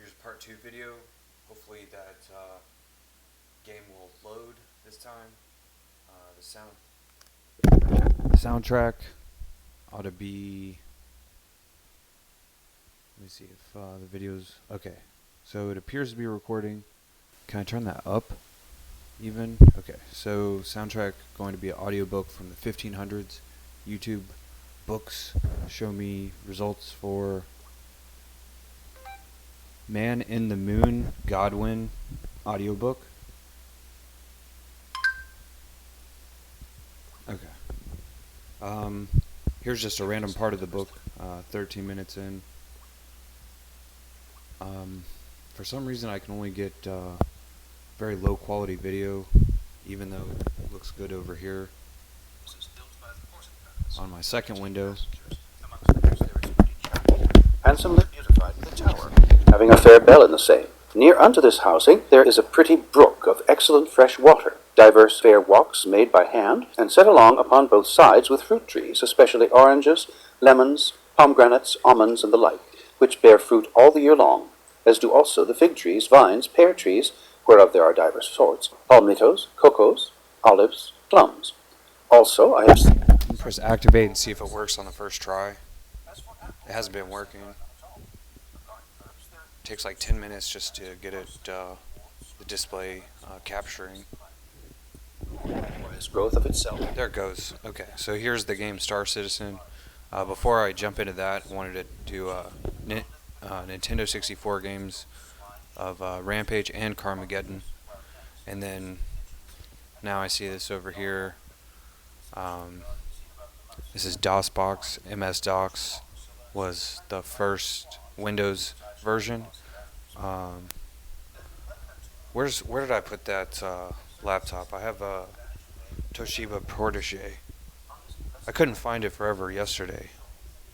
here's part 2 video. Hopefully that game will load this time. The soundtrack ought to be, let me see if the video's okay. So it appears to be recording. Can I turn that up even? Okay, so soundtrack going to be an audiobook from the 1500s. YouTube books show me results for Man in the Moon, Godwin audiobook. Okay. Here's just a random part of the book, 13 minutes in. For some reason I can only get very low quality video, even though it looks good over here on my second window. Handsomely beautified the tower, having a fair bell in the same. Near unto this housing there is a pretty brook of excellent fresh water, divers fair walks made by hand, and set along upon both sides with fruit trees, especially oranges, lemons, pomegranates, almonds, and the like, which bear fruit all the year long, as do also the fig trees, vines, pear trees, whereof there are divers sorts, palmitos, cocoas, olives, plums. Also I have seen... Press activate and see if it works on the first try. It hasn't been working. It takes like 10 minutes just to get it, the display capturing. growth of itself. There it goes. Okay, so here's the game Star Citizen. Before I jump into that, I wanted to do Nintendo 64 games of Rampage and Carmageddon. And then now I see this over here. This is DOSBox. MS-DOS was the first Windows version. Where did I put that laptop? I have a Toshiba Protege. I couldn't find it forever yesterday,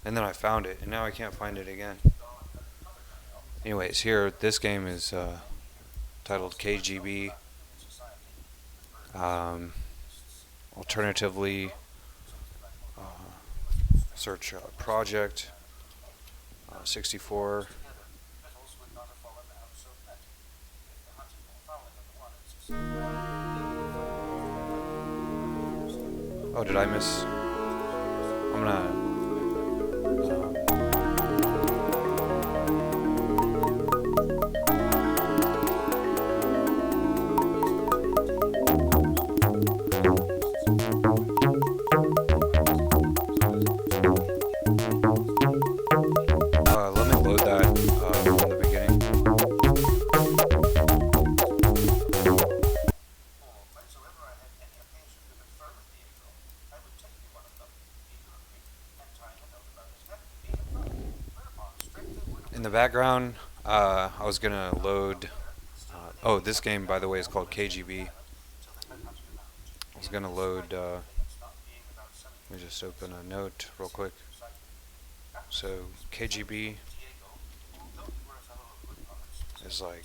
and then I found it, and now I can't find it again. Anyways, here, this game is titled KGB. Alternatively, search Project 64. Oh, did I miss? I'm gonna... let me load that from the beginning. In the background, I was gonna load. Oh, this game, by the way, is called KGB. I was gonna load. Let me just open a note real quick. So KGB is like.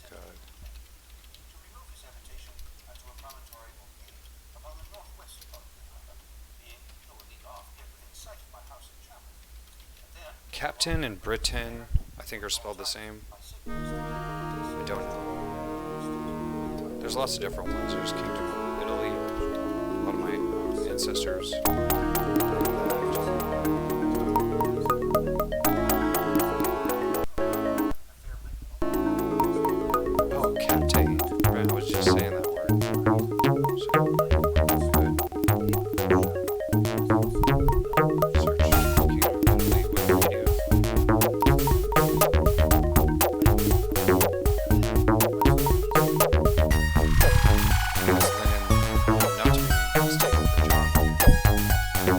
Captain and Britain, I think, are spelled the same. I don't know. There's lots of different ones. There's Kingdom of Italy. A lot of my ancestors. Oh, Captain. Right, I was just saying that word. So, good. Search Kingdom of Italy Wikipedia. Not to be mistaken for John.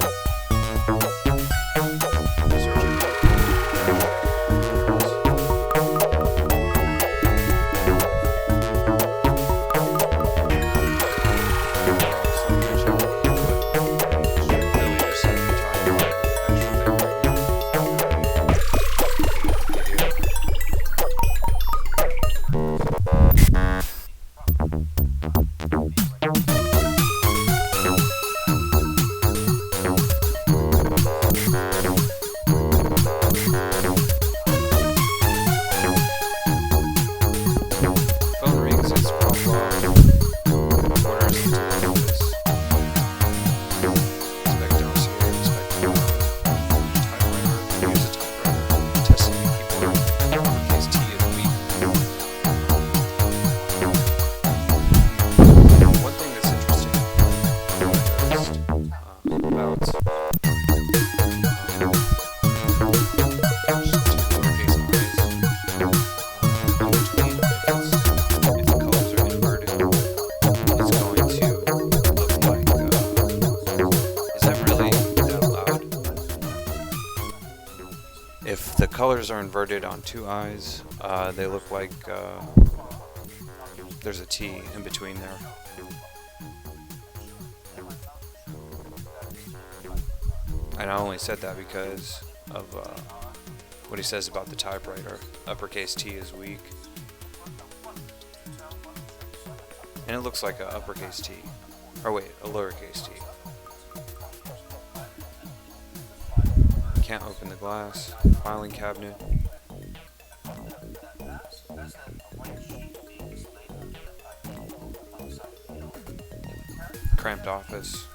colors are inverted on two eyes. They look like there's a T in between there. And I only said that because of what he says about the typewriter. Uppercase T is weak. And it looks like a uppercase T. Or wait, a lowercase T. Can't open the glass. Filing cabinet. Cramped office.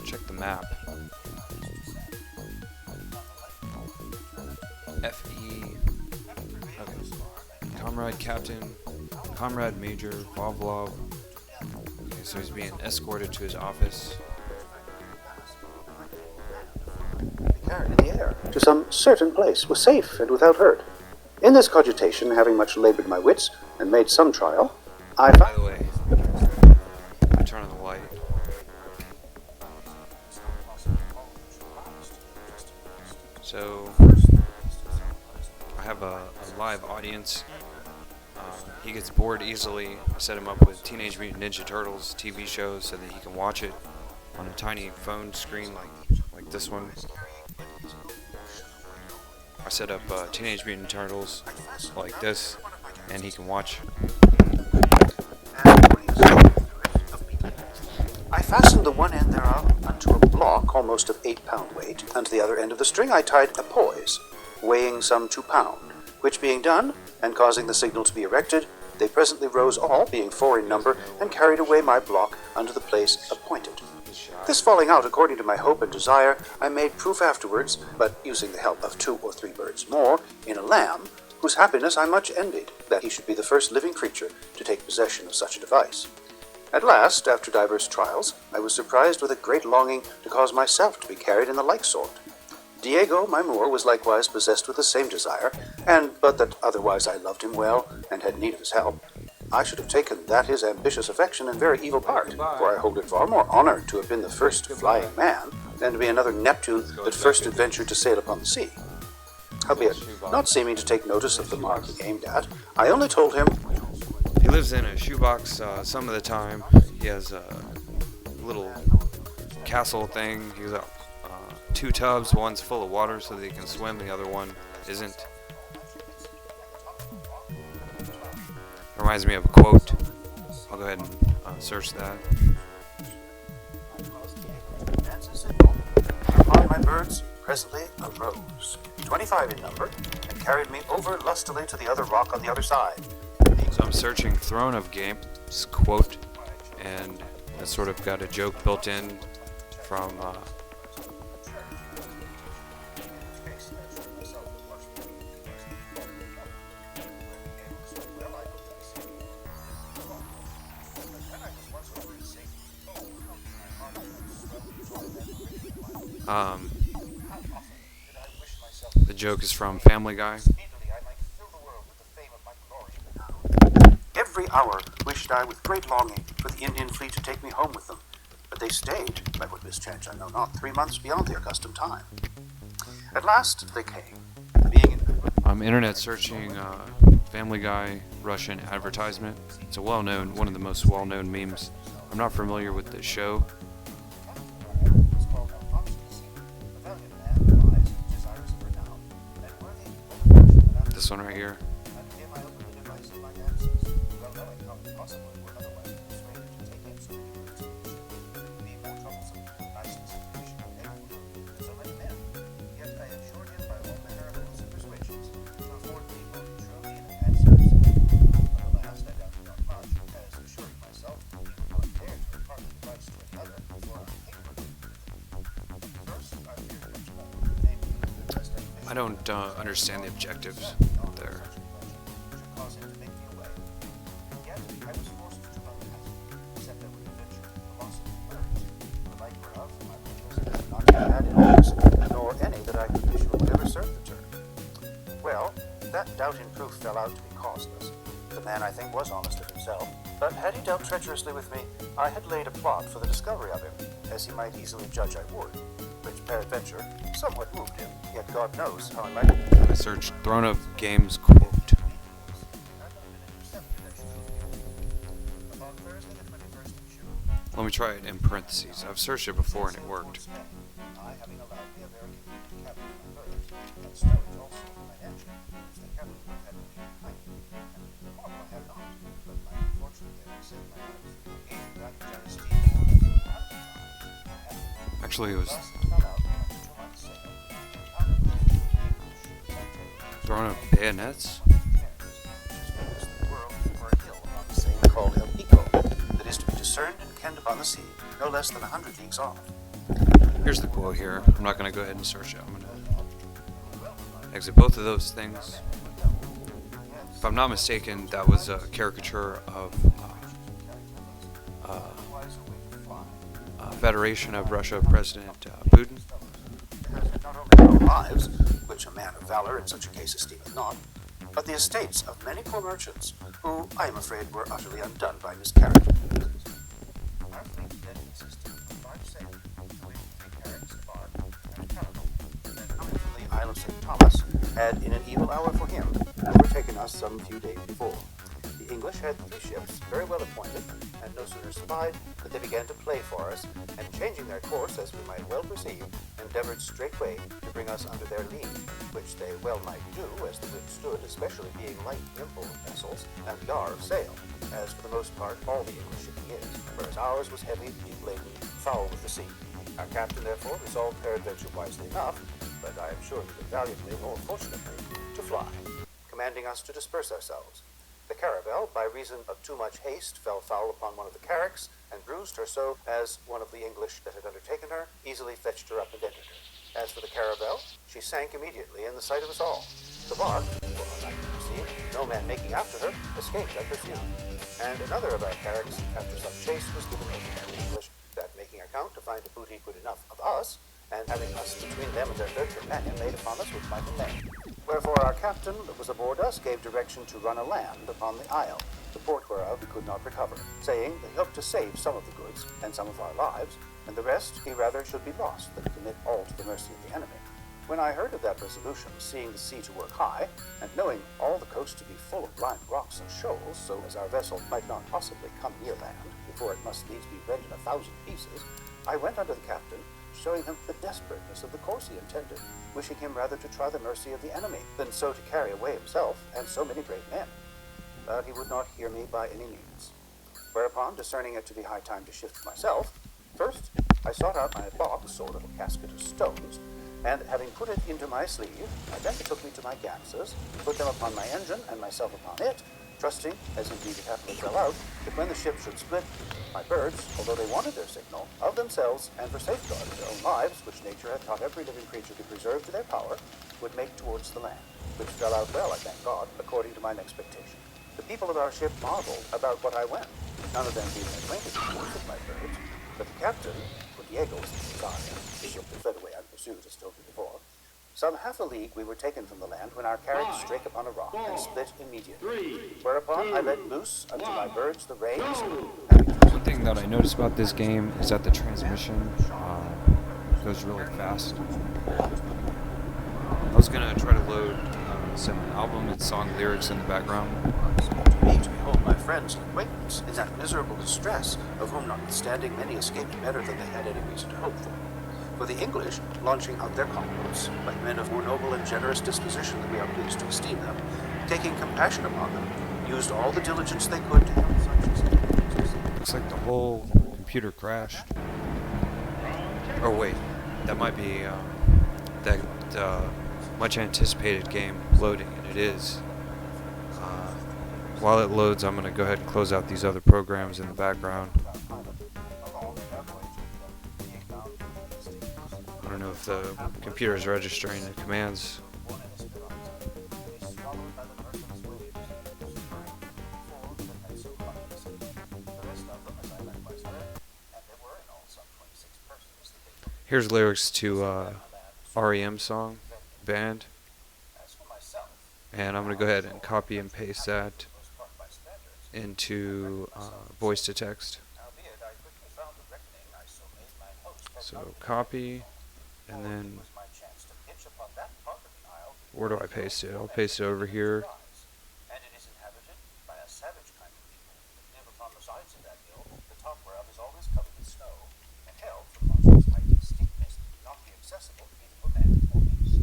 Check the map. FE. Okay. Comrade Captain. Comrade Major Pavlov. Okay, so he's being escorted to his office. Carried in the air to some certain place was safe and without hurt. In this cogitation, having much labored my wits and made some trial, I By found the way, I turn on the light. So I have a live audience. He gets bored easily. I set him up with Teenage Mutant Ninja Turtles TV shows so that he can watch it on a tiny phone screen like this one. I set up Teenage Mutant Turtles like this, and he can watch. I fastened the one end thereof unto a block almost of 8-pound weight, and to the other end of the string I tied a poise, weighing some 2 pound, which being done, and causing the signal to be erected, they presently rose all, being 4 in number, and carried away my block unto the place appointed. This falling out according to my hope and desire, I made proof afterwards, but using the help of 2 or 3 birds more, in a lamb, whose happiness I much envied, that he should be the first living creature to take possession of such a device. At last, after divers trials, I was surprised with a great longing to cause myself to be carried in the like sort. Diego, my Moor, was likewise possessed with the same desire, and but that otherwise I loved him well, and had need of his help, I should have taken that his ambitious affection in very evil part, for I hold it far more honour to have been the first flying man, than to be another Neptune that first adventured to sail upon the sea. Howbeit, not seeming to take notice of the mark he aimed at, I only told him, He lives in a shoebox some of the time. He has a little castle thing. He's got 2 tubs. One's full of water so that he can swim. The other one isn't. Reminds me of a quote. I'll go ahead and search that. Upon my birds presently arose, 25 in number, and carried me over lustily to the other rock on the other side. So I'm searching Throne of Games quote, and it's sort of got a joke built in from the joke is from Family Guy. Every hour wished I with great longing for the Indian fleet to take me home with them, but they stayed, by what mischance I know not, 3 months beyond the accustomed time. At last they came, being in... I'm internet searching Family Guy Russian advertisement. It's a well-known, one of the most well-known memes. I'm not familiar with the show. This one right here. I don't understand the objectives there. Nor any that I could issue would ever serve the turn. Well, that doubt in proof fell out to be causeless. The man, I think, was honest of himself, but had he dealt treacherously with me, I had laid a plot for the discovery of him, as he might easily judge I would, which its peradventure somewhat moved him, yet God knows how enlightened. I searched Throne of Games quote. Let me try it in parentheses. I've searched it before and it worked. Actually, it was Throne of Bayonets. Called El Pico, that is to be discerned and kenned upon the sea, no less than 100 leagues off. Here's the quote here. I'm not going to go ahead and search it. I'm going to exit both of those things. If I'm not mistaken, that was a caricature of Federation of Russia President Putin. Not only our lives, which a man of valor in such a case esteemeth not, but the estates of many poor merchants, who, I am afraid, were utterly undone by miscarriage. Our fleet then consisted of 5 sailors, including 3 carracks, a bark, and a caravel, that coming from the Isle of St. Thomas, had, in an evil hour for him, overtaken us some few days before. The English had 3 ships, very well appointed, and no sooner spied that they began to play for us, and changing their course, as we might well perceive, endeavored straightway to bring us under their lee, which they well might do, as the wind stood, especially being light nimble vessels, and yard of sail, as for the most part all the English shipping is, whereas ours was heavy, deep laden, foul with the sea. Our captain, therefore, resolved peradventure wisely enough, but I am sure that valiantly, more fortunately, to fly, commanding us to disperse ourselves. The caravel, by reason of too much haste, fell foul upon one of the carracks, and bruised her so as one of the English that had undertaken her easily fetched her up and entered her. As for the caravel, she sank immediately in the sight of us all. The bark, for I could perceive, no man making after her, escaped unpursued. And another of our carracks, after some chase, was given over to the English, that making account to find a booty good enough of us, and having us between them and their third companion, made upon us with might and main. Wherefore our captain that was aboard us gave direction to run a land upon the isle, the port whereof we could not recover, saying that he hoped to save some of the goods and some of our lives, and the rest he rather should be lost than commit all to the mercy of the enemy. When I heard of that resolution, seeing the sea to work high, and knowing all the coast to be full of blind rocks and shoals, so as our vessel might not possibly come near land, before it must needs be rent in 1,000 pieces, I went unto the captain, showing him the desperateness of the course he intended, wishing him rather to try the mercy of the enemy, than so to carry away himself and so many great men. But he would not hear me by any means. Whereupon, discerning it to be high time to shift myself, first I sought out my box, or little casket of stones, and having put it into my sleeve, I then betook me to my ganses, put them upon my engine, and myself upon it, trusting, as indeed it happily fell out, that when the ship should split, my birds, although they wanted their signal, of themselves, and for safeguard of their own lives, which nature had taught every living creature to preserve to their power, would make towards the land, which fell out well, I thank God, according to mine expectation. The people of our ship marveled about what I went, none of them being acquainted with my birds, but the captain, for Diego's the ship that fled away unpursued, as told you before. Some half a league we were taken from the land when our carriage strake upon a rock and split immediately. Whereupon I let loose unto my birds the reins. One thing that I noticed about this game is that the transmission goes really fast. I was gonna try to load some album and song lyrics in the background. To me to behold my friends and acquaintance in that miserable distress, of whom notwithstanding many escaped better than they had any reason to hope for. For the English, launching out their conquests, like men of more noble and generous disposition than we are pleased to esteem them, taking compassion upon them, used all the diligence they could to help such as Looks like the whole computer crashed. Oh wait, that might be that much anticipated game loading, and it is. While it loads, I'm going to go ahead and close out these other programs in the background. I don't know if the computer is registering the commands. Here's lyrics to REM song, Band. And I'm going to go ahead and copy and paste that into voice to text. So copy, And then, where do I paste it? I'll paste it over here. And it is inhabited by a savage kind of people that live upon the sides of that hill, the top whereof is always covered with snow, and held from monstrous height and steepness, not be accessible either for man or beast.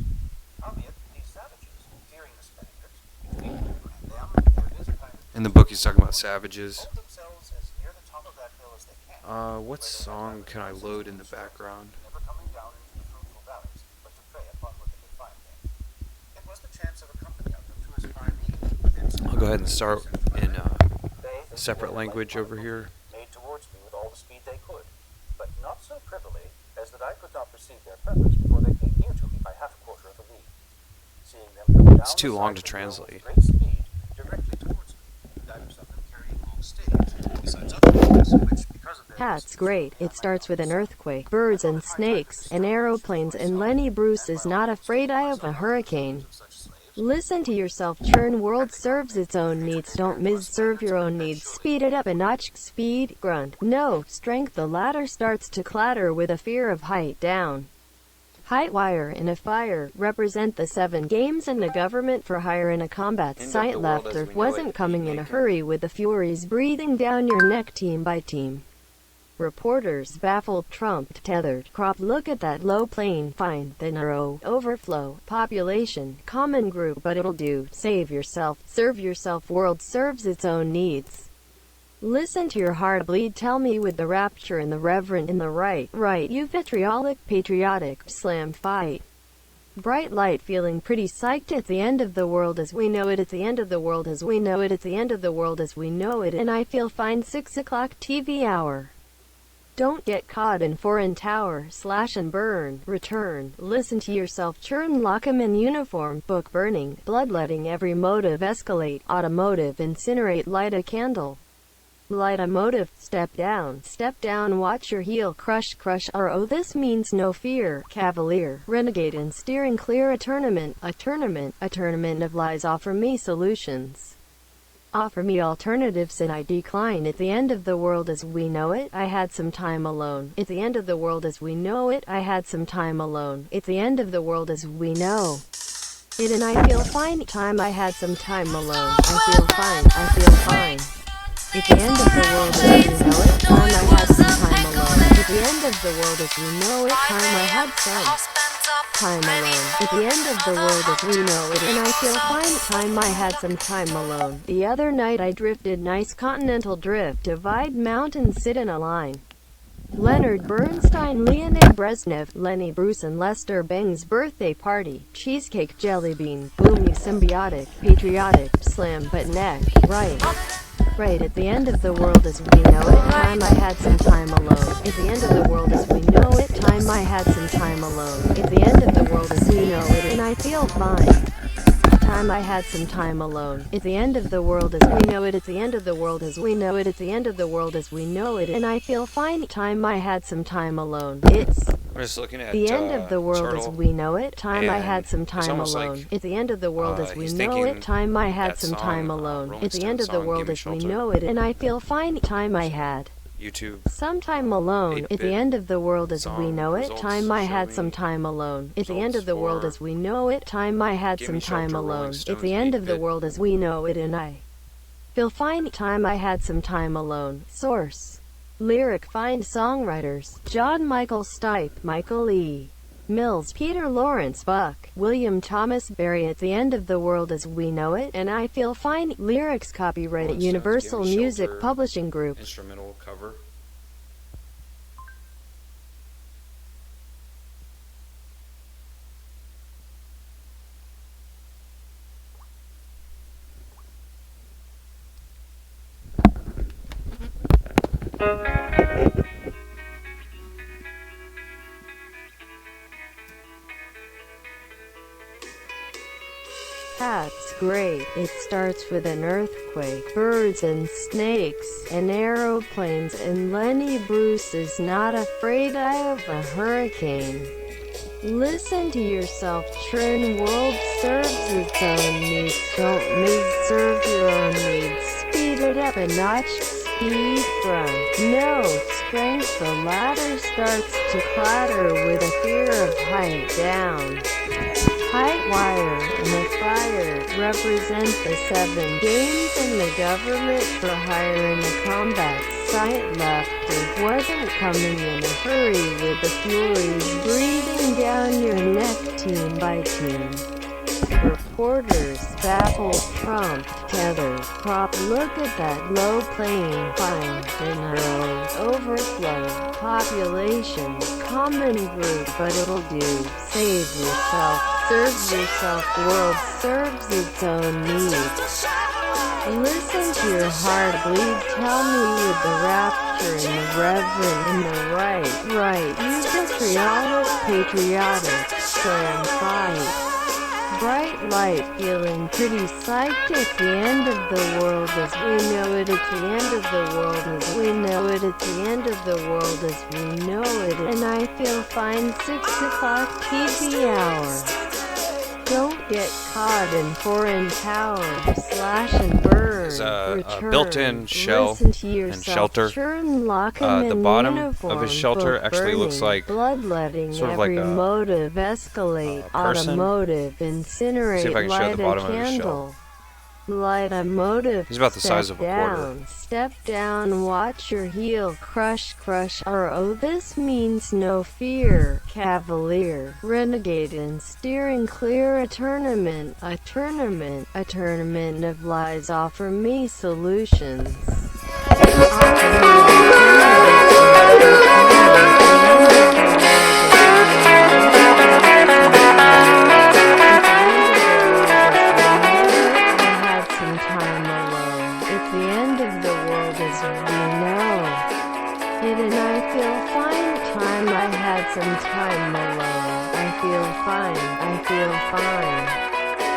Howbeit, these savages, fearing the Spaniards, between whom and them there is a kind of In the book, he's talking about savages. hold themselves as near the top of that hill as they can, What song can I load in the background? never coming down into the fruitful valleys, but to prey upon what they could find there. It was the chance of a company of them to espy me within some I'll go ahead and start in They, a separate language over here. made towards me with all the speed they could, but not so privily as that I could not perceive their purpose before they came near to me by half a quarter of a league. Seeing them come down It's too the long side to of the hill translate. with great speed directly towards me, divers of them carrying long staves, besides other things which, because of their That's great. It starts with an earthquake, birds and snakes, and aeroplanes, and Lenny Bruce is not afraid of a hurricane. such slaves, Listen to yourself. Churn world serves its own needs. Don't misserve your own needs. Speed it up a notch. Speed, grunt. No, strength. The ladder starts to clatter with a fear of height down. Height wire in a fire represent the 7 games and a government for hire in a combat End of site the world left. as Earth we know wasn't it, coming in a Maker. hurry with the furies breathing down your neck team by team. Reporters baffled, trumped, tethered, cropped. Look at that low plane. Fine, the narrow, overflow, population, common group, but it'll do. Save yourself, serve yourself. World serves its own needs. Listen to your heart bleed. Tell me with the rapture and the reverent in the right, you vitriolic, patriotic, slam fight. Bright light feeling pretty psyched. It's the end of the world as we know it. It's the end of the world as we know it. It's the end of the world as we know it. And I feel fine. 6 o'clock TV hour. Don't get caught in foreign tower, slash and burn, return, listen to yourself, churn, lock 'em in uniform, book burning, bloodletting, every motive escalate, automotive, incinerate, light a candle. Light a motive, step down, watch your heel, crush, oh this means no fear, cavalier, renegade and steering clear a tournament of lies, offer me solutions. Offer me alternatives and I decline. At the end of the world as we know it, I had some time alone. At the end of the world as we know it, I had some time alone. At the end of the world as we know it, and I feel fine. Time I had some time alone. I feel fine. At the end of the world as we know it, time I had some time alone. At the end of the world as we know it, time I had some time alone. At the end of the world as we know it, and I feel fine. Time I had some time alone. The other night I drifted, nice continental drift, divide mountains, sit in a line. Leonard Bernstein, Leonid Brezhnev, Lenny Bruce and Lester Bang's birthday party, cheesecake, jelly bean, boomy, symbiotic, patriotic, slam but neck, right at the end of the world as we know it, time I had some time alone. At the end of the world as we know it, time I had some time alone. At the end of the world as we know it, and I feel fine. Time I had some time alone. At the end of the world as we know it, at the end of the world as we know it, at the end of the world as we know it, and I feel fine. Time I had some time alone. It's I'm just looking at the end of the world as Turtle. we know it. Time I had and some it's time almost alone. like, At the end of the world as we he's know thinking it. Time I had that some song, time alone. Rolling At the end Stones of the song, world Give Me as we Shelter. know it, and I feel fine. Time I had YouTube. some time alone. At 8-bit the end of the world as we song know it. results Time I had show some me time alone. At the end results of the world for as we know it. Time I had Give some Me time Shelter, Rolling alone. At Stones, the end of the 8-bit. world as we know it, and I feel fine. Time I had some time alone. Source. Lyric find songwriters. John Michael Stipe, Michael E. Mills, Peter Lawrence Buck, William Thomas Berry. At the end of the world as we know it, and I feel fine. Lyrics copyright Rolling at Stones, Universal Give Me Music Shelter. Publishing Group. Instrumental cover. That's great. It starts with an earthquake, birds and snakes, and aeroplanes, and Lenny Bruce is not afraid of a hurricane. Listen to yourself. Churn world serves its own needs. Don't misserve your own needs. Speed it up a notch. speed front, no strength. The ladder starts to clatter with a fear of height down. Height wire and the fire represent the 7 games and the government for hire in the combat site. Lefters wasn't coming in a hurry with the furies breathing down your neck team by team. Reporters baffled, Trump tethered, crop. Look at that low plane, fine, narrow, overflow, population, common group, but it'll do. Save yourself, serve yourself, world serves its own needs. Listen to your heart bleed, tell me with the rapture and the reverent and the right, you patriotic, slam fight. Bright light, feeling pretty psyched. It's the end of the world as we know it. It's the end of the world as we know it. It's the end of the world as we know it. And I feel fine. 6 o'clock TV hour. Don't get caught in foreign power. Slash and burn. There's a Return. built-in shell Listen to and yourself. shelter. Churn, lock 'em The in bottom uniform, of his shelter book actually looks burning, like bloodletting, sort of like every a motive escalate, person. automotive, incinerate, See if I can show light the bottom a of his shell. candle. Light a motive. He's about the size of a quarter. Step down, watch your heel crush. Oh, this means no fear. Cavalier, renegade and steering clear. A tournament of lies. Offer me solutions. And I feel fine. Time I had some time alone. I feel fine.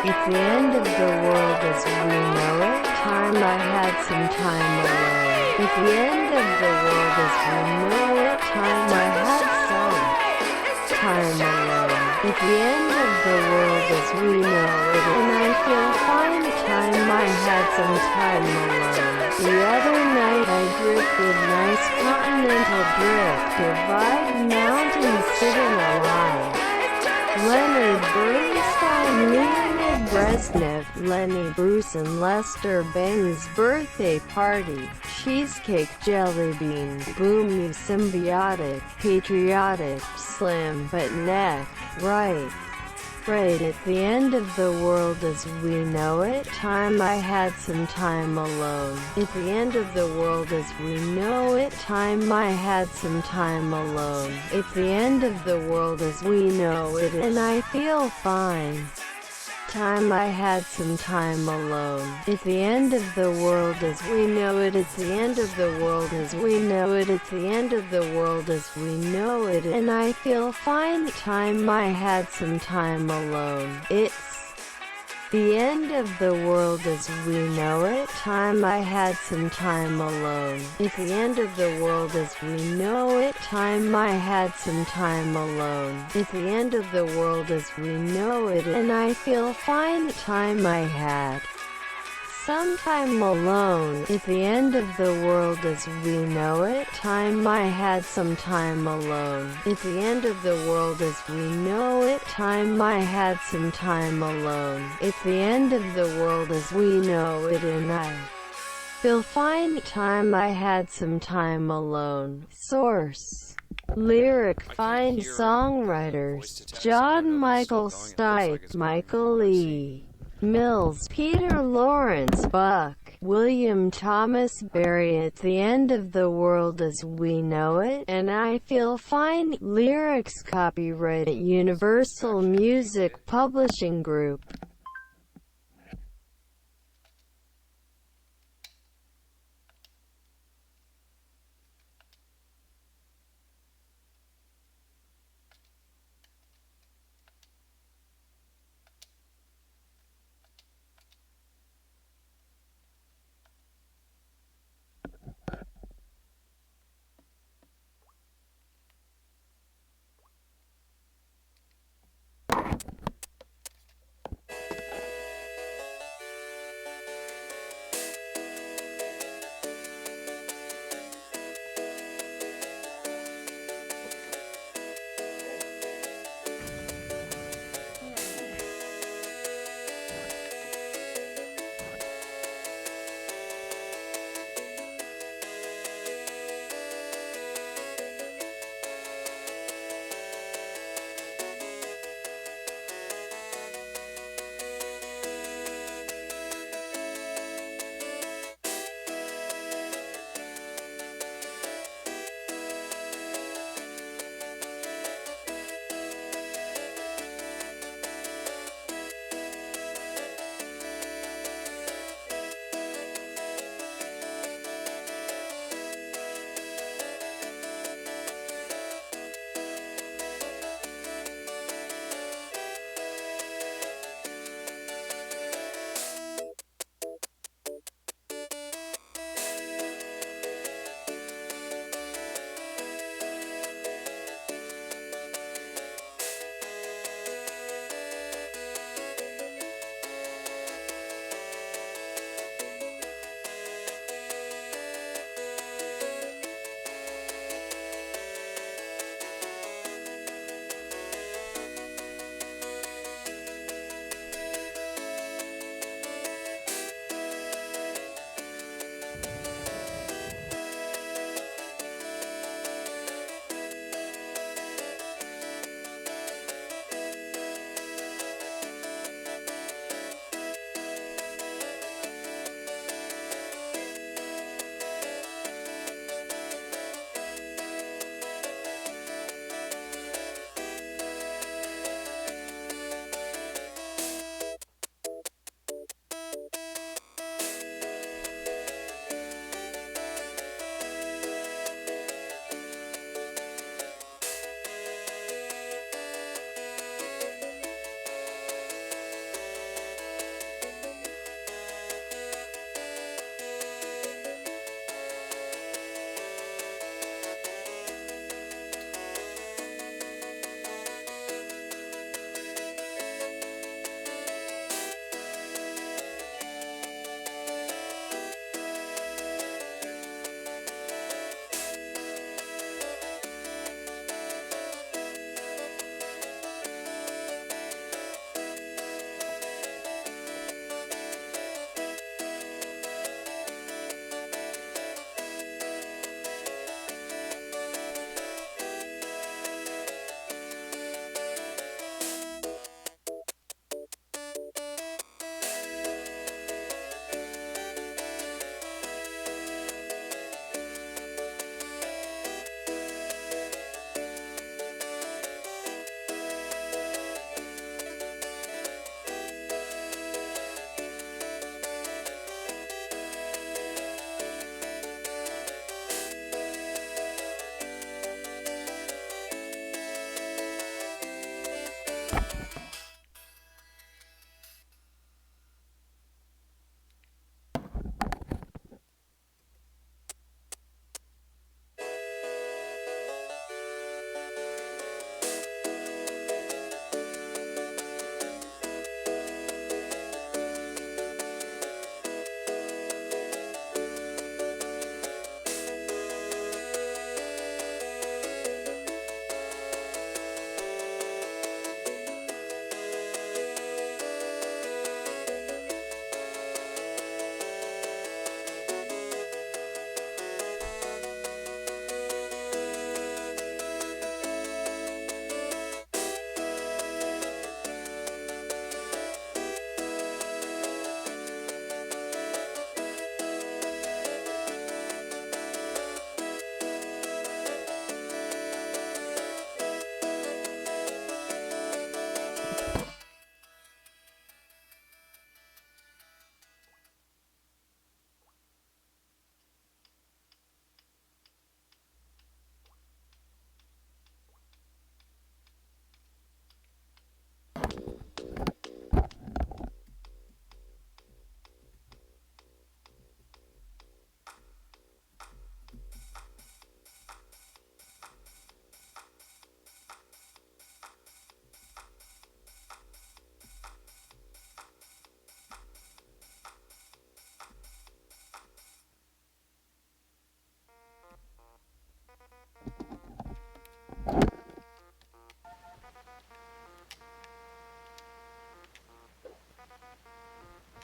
It's the end of the world as we know it. Time I had some time alone. It's the end of the world as we know it. Time I had some time alone. It's the end of the world as we know it. And I feel fine. Time I had some time alone. The other night I drifted, nice continental drift, divide mountains sitting alive. Leonard Bernstein, Leonid Brezhnev, Lenny Bruce and Lester Bang's birthday party. Cheesecake, jelly bean, boomy, symbiotic, patriotic, slim but neck, right. At the end of the world as we know it. Time I had some time alone. At the end of the world as we know it. Time I had some time alone. It's the end of the world as we know it. And I feel fine. Time I had some time alone. It's the end of the world as we know it. It's the end of the world as we know it. It's the end of the world as we know it. And I feel fine. Time I had some time alone. It's the end of the world as we know it. Time I had some time alone. It's the end of the world as we know it. Time I had some time alone. It's the end of the world as we know it. And I feel fine. Time I had some time alone. It's the end of the world as we know it. Time I had some time alone. It's the end of the world as we know it. Time I had some time alone. It's the end of the world as we know it. And I feel fine. Time I had some time alone. Source. Lyric. Find songwriters. John Michael Stipe, Michael Lee Mills, Peter Lawrence Buck, William Thomas Berry. It's the end of the world as we know it. And I feel fine. Lyrics. Copyright Universal Music Publishing Group.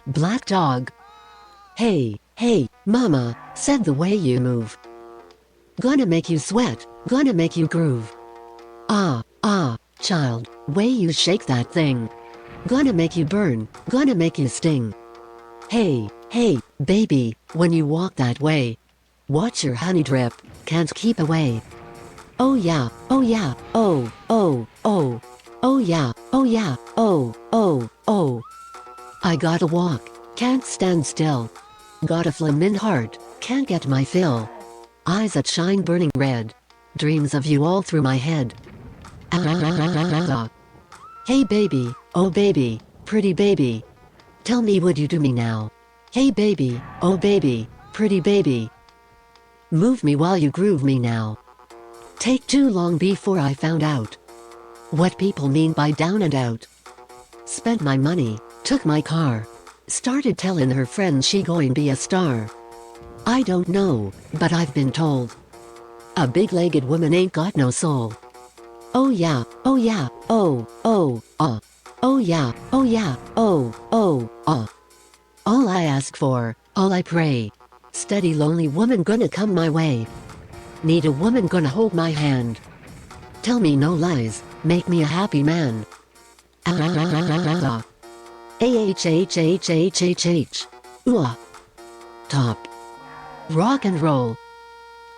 black dog. Hey, hey, mama, said the way you move. Gonna make you sweat, gonna make you groove. Child, way you shake that thing. Gonna make you burn, gonna make you sting. Hey, hey, baby, when you walk that way. Watch your honey drip, can't keep away. Oh yeah, oh yeah, oh, oh, oh. Oh yeah, oh yeah, oh, oh, oh. I gotta walk, can't stand still. Got a flamin' heart, can't get my fill. Eyes that shine burning red. Dreams of you all through my head. Hey baby, oh baby, pretty baby. Tell me would you do me now? Hey baby, oh baby, pretty baby. Move me while you groove me now. Take too long before I found out what people mean by down and out. Spent my money, took my car. Started telling her friends she going be a star. I don't know, but I've been told a big-legged woman ain't got no soul. Oh yeah, oh yeah, oh, oh, oh yeah, oh yeah, oh, oh, All I ask for, all I pray. Steady lonely woman gonna come my way. Need a woman gonna hold my hand. Tell me no lies, make me a happy man. A-H-H-H-H-H-H. Top. Rock and roll.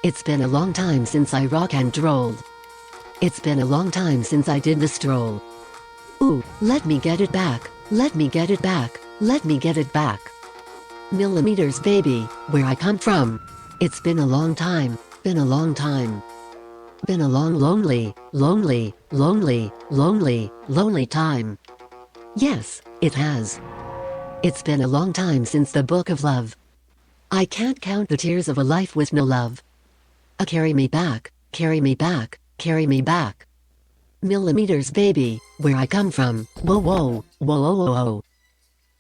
It's been a long time since I rock and rolled. It's been a long time since I did the stroll. Ooh, let me get it back, let me get it back, let me get it back. Millimeters baby, where I come from. It's been a long time, been a long time. Been a long lonely, lonely, lonely, lonely, lonely time. Yes, it has. It's been a long time since the book of love. I can't count the tears of a life with no love. Carry me back, carry me back, carry me back. Millimeters baby, where I come from. Whoa whoa, whoa whoa whoa whoa.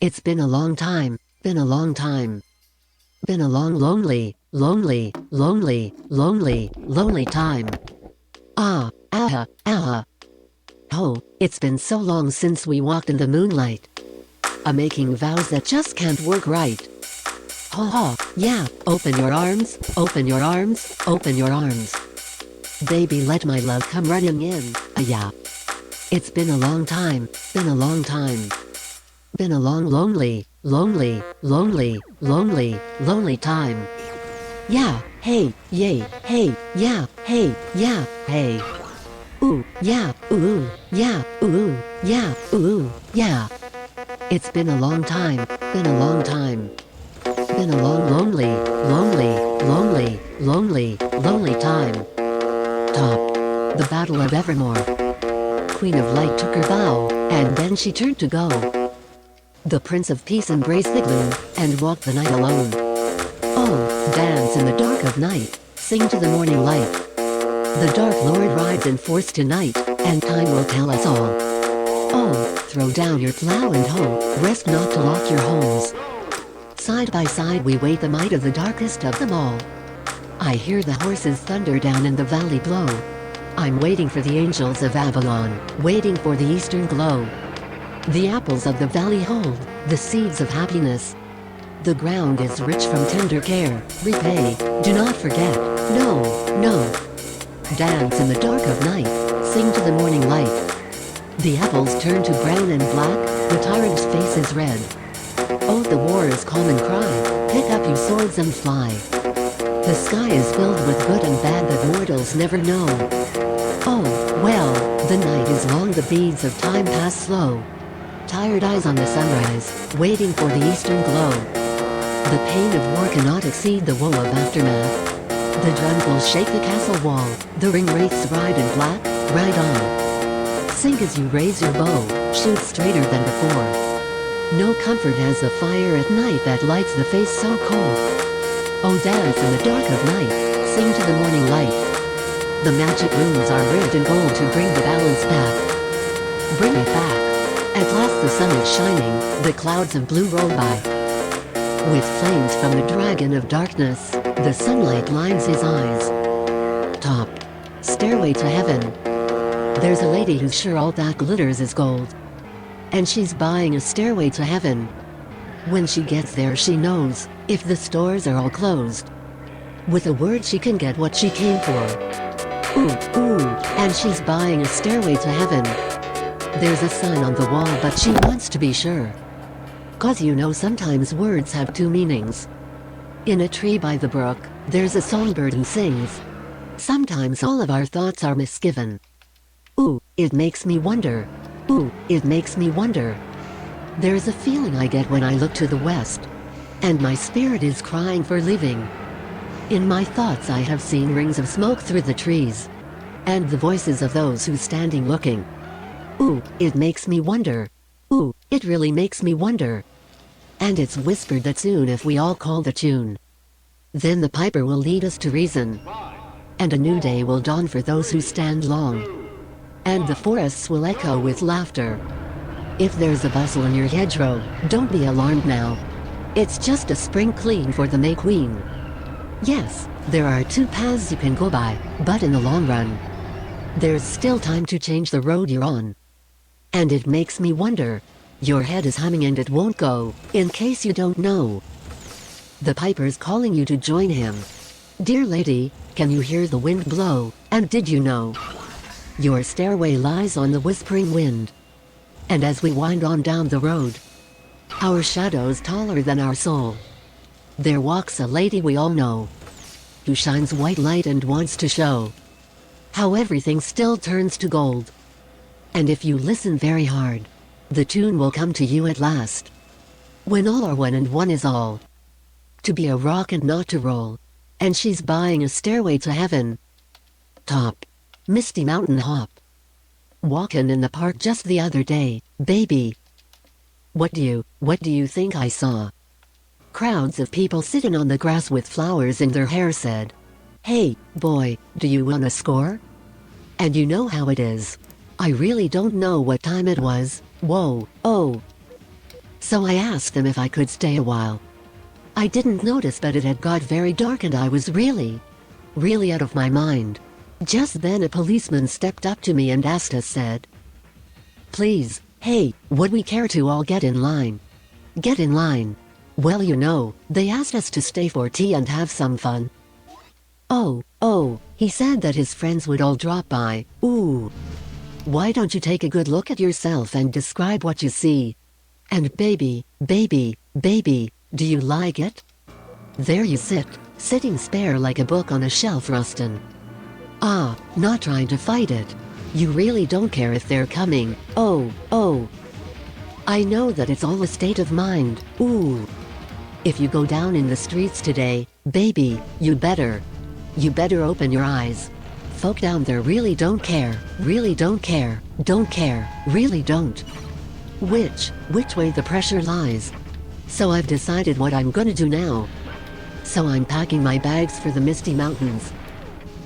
It's been a long time, been a long time. Been a long lonely, lonely, lonely, lonely, lonely time. Oh, it's been so long since we walked in the moonlight. Making vows that just can't work right. Yeah, open your arms, open your arms, open your arms. Baby let my love come running in, yeah. It's been a long time, been a long time. Been a long lonely, lonely, lonely, lonely, lonely time. Yeah, hey, yay, hey, yeah, hey, yeah, hey. Ooh, yeah, ooh, yeah, ooh, yeah, ooh, yeah. It's been a long time, been a long time. Been a long lonely, lonely, lonely, lonely, lonely time. Top. The Battle of Evermore. Queen of Light took her vow, and then she turned to go. The Prince of Peace embraced the gloom, and walked the night alone. Oh, dance in the dark of night, sing to the morning light. The Dark Lord rides in force tonight, and time will tell us all. Oh, throw down your plow and hoe, rest not to lock your homes. Side by side we wait the might of the darkest of them all. I hear the horses thunder down in the valley blow. I'm waiting for the angels of Avalon, waiting for the eastern glow. The apples of the valley hold the seeds of happiness. The ground is rich from tender care. Repay, do not forget. No, no. Dance in the dark of night, sing to the morning light. The apples turn to brown and black, the tyrant's face is red. Oh, the war is calm and cry, pick up your swords and fly. The sky is filled with good and bad that mortals never know. Oh, well, the night is long, the beads of time pass slow. Tired eyes on the sunrise, waiting for the eastern glow. The pain of war cannot exceed the woe of aftermath. The drums will shake the castle wall, the ring wraiths ride in black, ride on. Sing as you raise your bow, shoot straighter than before. No comfort as the fire at night that lights the face so cold. Oh, dance in the dark of night, sing to the morning light. The magic runes are red and gold to bring the balance back. Bring it back. At last the sun is shining, the clouds of blue roll by. With flames from the dragon of darkness, the sunlight blinds his eyes. Top. Stairway to heaven. There's a lady who's sure all that glitters is gold. And she's buying a stairway to heaven. When she gets there, she knows if the stores are all closed. With a word, she can get what she came for. Ooh, ooh, and she's buying a stairway to heaven. There's a sign on the wall, but she wants to be sure. 'Cause you know sometimes words have two meanings. In a tree by the brook, there's a songbird who sings. Sometimes all of our thoughts are misgiven. Ooh, it makes me wonder. Ooh, it makes me wonder. There's a feeling I get when I look to the west, and my spirit is crying for leaving. In my thoughts I have seen rings of smoke through the trees, and the voices of those who standing looking. Ooh, it makes me wonder. Ooh, it really makes me wonder. And it's whispered that soon if we all call the tune, then the piper will lead us to reason, and a new day will dawn for those who stand long, and the forests will echo with laughter. If there's a bustle in your hedgerow, don't be alarmed now. It's just a spring clean for the May Queen. Yes, there are two paths you can go by, but in the long run, there's still time to change the road you're on. And it makes me wonder. Your head is humming and it won't go, in case you don't know. The piper's calling you to join him. Dear lady, can you hear the wind blow? And did you know your stairway lies on the whispering wind? And as we wind on down the road, our shadows taller than our soul, there walks a lady we all know, who shines white light and wants to show how everything still turns to gold. And if you listen very hard, the tune will come to you at last. When all are one and one is all. To be a rock and not to roll. And she's buying a stairway to heaven. Top. Misty Mountain Hop. Walkin' in the park just the other day, baby. What do you think I saw? Crowds of people sitting on the grass with flowers in their hair said, "Hey, boy, do you wanna score?" And you know how it is. I really don't know what time it was. Whoa, oh. So I asked them if I could stay a while. I didn't notice, but it had got very dark and I was really out of my mind. Just then a policeman stepped up to me and asked us, said, "Please, hey, would we care to all get in line?" Get in line. Well, you know, they asked us to stay for tea and have some fun. Oh, he said that his friends would all drop by. Ooh. Why don't you take a good look at yourself and describe what you see? And baby, do you like it? There you sit, sitting spare like a book on a shelf rustin'. Ah, not trying to fight it. You really don't care if they're coming. Oh. I know that it's all a state of mind. Ooh. If you go down in the streets today, baby, you better open your eyes. Folk down there really don't care, really don't care, really don't. Which way the pressure lies. So I've decided what I'm gonna do now. So I'm packing my bags for the Misty Mountains,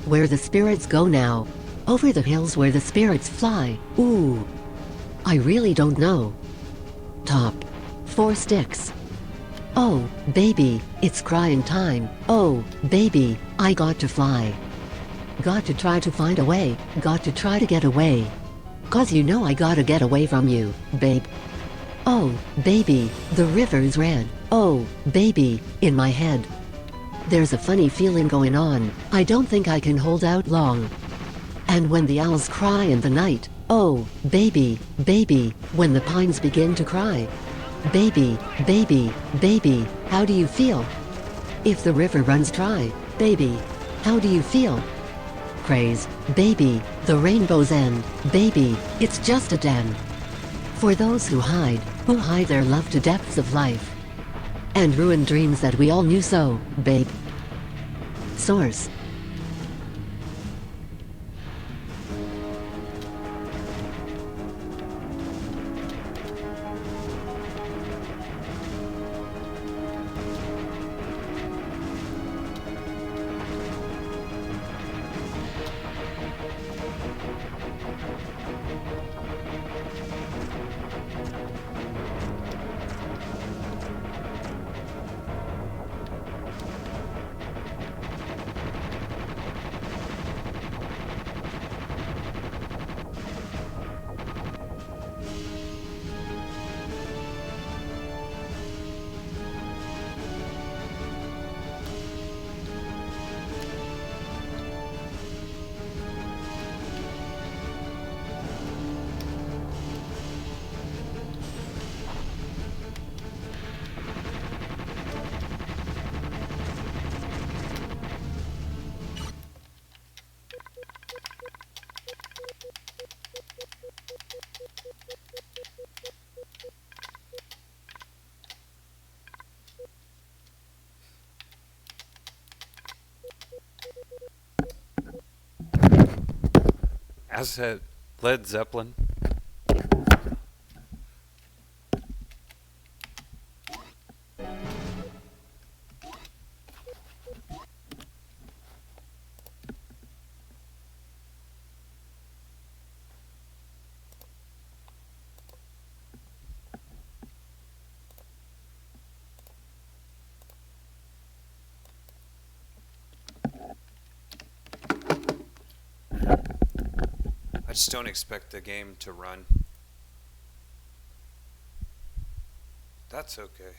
where the spirits go now, over the hills where the spirits fly. Ooh, I really don't know. Top. 4 sticks. Oh, baby, it's crying time. Oh, baby, I got to fly. Got to try to find a way, got to try to get away. 'Cause you know I gotta get away from you, babe. Oh, baby, the river's red. Oh, baby, in my head there's a funny feeling going on. I don't think I can hold out long. And when the owls cry in the night, oh, baby, when the pines begin to cry. Baby, how do you feel? If the river runs dry, baby, how do you feel? Praise, baby, the rainbow's end, baby, it's just a den. For those who hide their love to depths of life, and ruin dreams that we all knew so, babe. Source. Asset Led Zeppelin. I just don't expect the game to run. That's okay.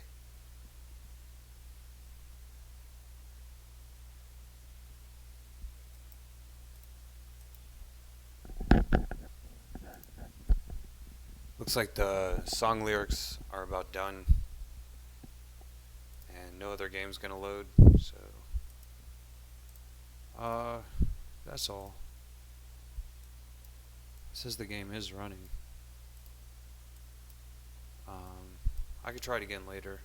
Looks like the song lyrics are about done. And no other game's gonna load, so that's all. It says the game is running. I could try it again later.